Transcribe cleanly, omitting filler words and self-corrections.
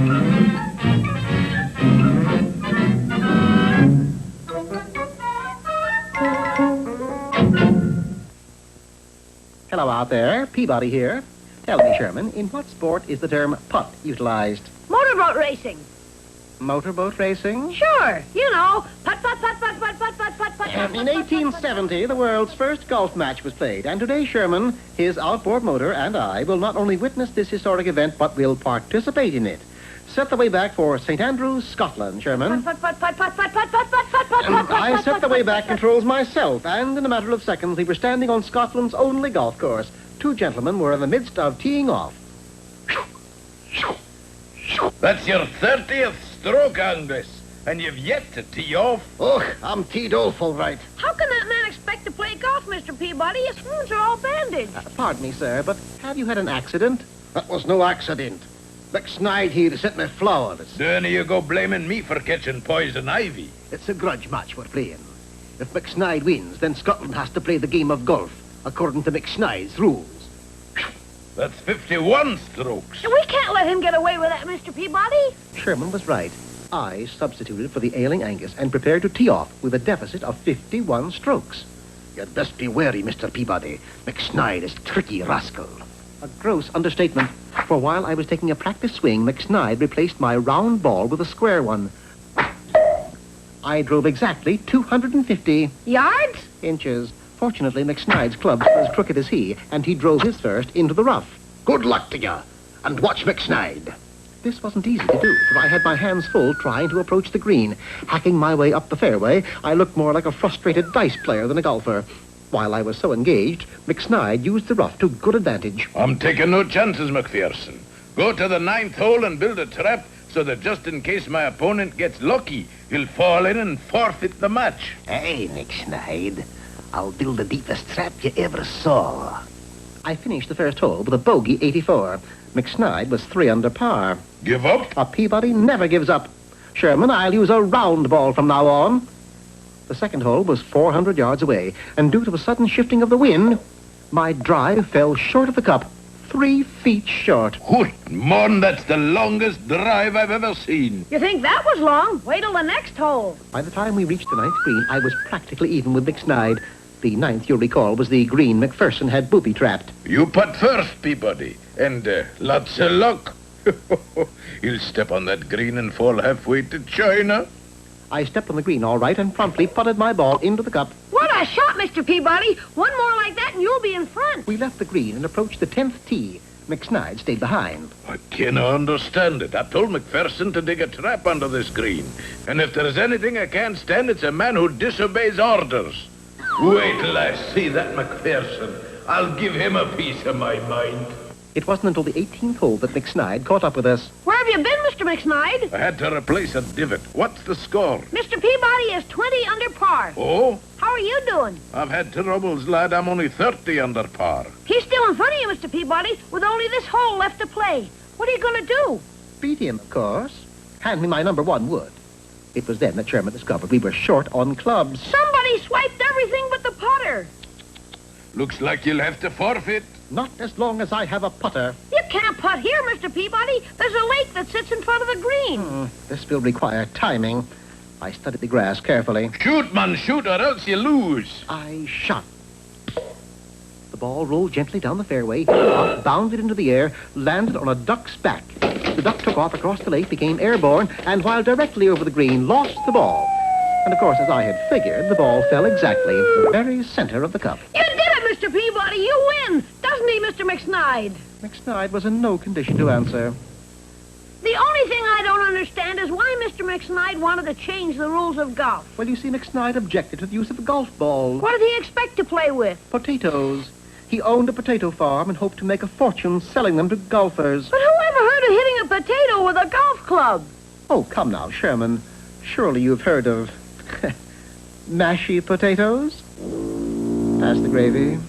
Hello out there, Peabody here. Tell me, Sherman, in what sport is the term putt utilized? Motorboat racing. Motorboat racing? Sure. You know, putt, putt, putt, putt, putt, putt, putt, putt, putt. In 1870, the world's first golf match was played, and today Sherman, his outboard motor, and I will not only witness this historic event, but will participate in it. Set the way back for St. Andrews, Scotland, Sherman. Putt, putt, putt, putt, putt, putt, putt, putt, putt, putt, I set the way back controls myself, and in a matter of seconds, we were standing on Scotland's only golf course. Two gentlemen were in the midst of teeing off. That's your 30th stroke, Angus, and you've yet to tee off. Oh, I'm teed off, all right. How can that man expect to play golf, Mr. Peabody? His wounds are all bandaged. Pardon me, sir, but have you had an accident? That was no accident. McSnide here sent me flowers. Then you go blaming me for catching poison ivy. It's a grudge match we're playing. If McSnide wins, then Scotland has to play the game of golf, according to McSnide's rules. That's 51 strokes. We can't let him get away with that, Mr. Peabody. Sherman was right. I substituted for the ailing Angus and prepared to tee off with a deficit of 51 strokes. You'd best be wary, Mr. Peabody. McSnide is a tricky rascal. A gross understatement, for while I was taking a practice swing, McSnide replaced my round ball with a square one. I drove exactly 250 Yards? inches. Fortunately, McSnide's club was as crooked as he, and he drove his first into the rough. Good luck to you, and watch McSnide. This wasn't easy to do, for I had my hands full trying to approach the green. Hacking my way up the fairway, I looked more like a frustrated dice player than a golfer. While I was so engaged, McSnide used the rough to good advantage. I'm taking no chances, McPherson. Go to the 9th hole and build a trap so that just in case my opponent gets lucky, he'll fall in and forfeit the match. Hey, McSnide. I'll build the deepest trap you ever saw. I finished the first hole with a bogey 84. McSnide was 3 under par. Give up? A Peabody never gives up. Sherman, I'll use a round ball from now on. The second hole was 400 yards away, and due to a sudden shifting of the wind, my drive fell short of the cup, 3 feet short. Good morn, that's the longest drive I've ever seen. You think that was long? Wait till the next hole. By the time we reached the 9th green, I was practically even with McSnide. The 9th, you'll recall, was the green McPherson had booby-trapped. You putt first, Peabody, and lots of luck. He'll step on that green and fall halfway to China. I stepped on the green all right and promptly putted my ball into the cup. What a shot, Mr. Peabody. One more like that and you'll be in front. We left the green and approached the 10th tee. McSnide stayed behind. I cannot understand it. I told McPherson to dig a trap under this green. And if there's anything I can't stand, it's a man who disobeys orders. Wait till I see that McPherson. I'll give him a piece of my mind. It wasn't until the 18th hole that McSnide caught up with us. Where have you been, Mr. McSnide? I had to replace a divot. What's the score? Mr. Peabody is 20 under par. Oh? How are you doing? I've had troubles, lad. I'm only 30 under par. He's still in front of you, Mr. Peabody, with only this hole left to play. What are you going to do? Beat him, of course. Hand me my number 1 wood. It was then that Sherman discovered we were short on clubs. Somebody swiped everything but the putter. Looks like you'll have to forfeit. Not as long as I have a putter. You can't putt here, Mr. Peabody. There's a lake that sits in front of the green. This will require timing. I studied the grass carefully. Shoot, man, shoot, or else you lose. I shot. The ball rolled gently down the fairway, hit off, bounded into the air, landed on a duck's back. The duck took off across the lake, became airborne, and while directly over the green, lost the ball. And of course, as I had figured, the ball fell exactly into the very center of the cup. You did it, Mr. Peabody. You win. Doesn't he, Mr. McSnide? McSnide was in no condition to answer. The only thing I don't understand is why Mr. McSnide wanted to change the rules of golf. Well, you see, McSnide objected to the use of a golf ball. What did he expect to play with? Potatoes. He owned a potato farm and hoped to make a fortune selling them to golfers. But who ever heard of hitting a potato with a golf club? Oh, come now, Sherman. Surely you've heard of mashy potatoes? Pass the gravy.